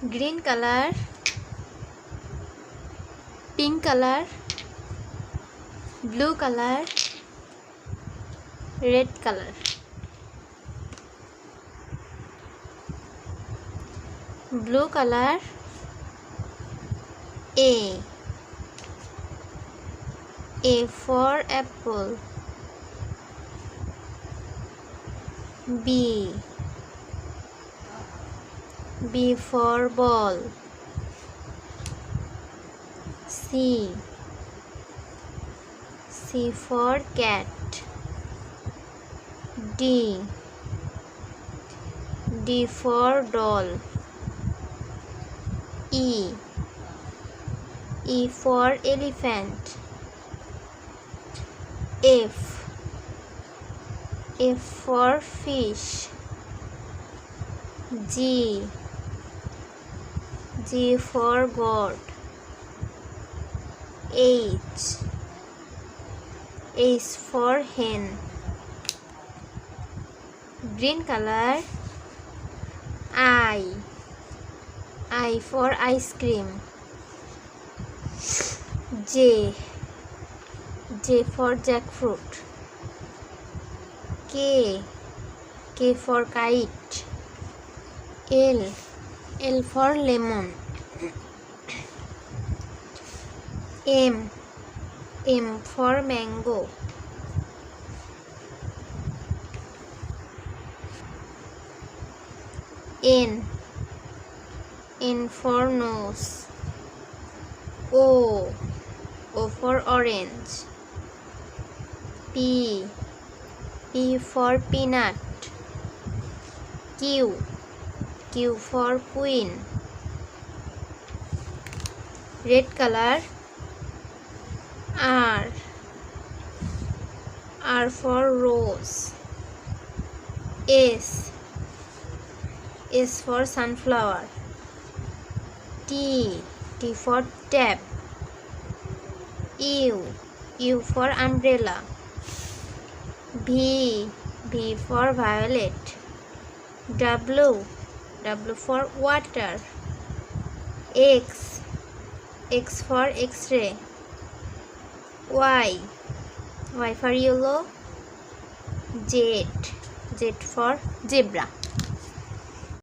green color, pink color, blue color, red color. Blue color, A for apple. B for ball. C for cat. D for doll. E for elephant. F for fish. G for goat. H for hen. Green color, I for ice cream. J for jackfruit. K for kite. L for lemon. M for mango. N for nose. O for orange. P for peanut. Q for queen. Red color, R for rose. S for sunflower. T for tap. U for umbrella. V for violet. W for water. X for X-ray. Y for yellow. Z for zebra.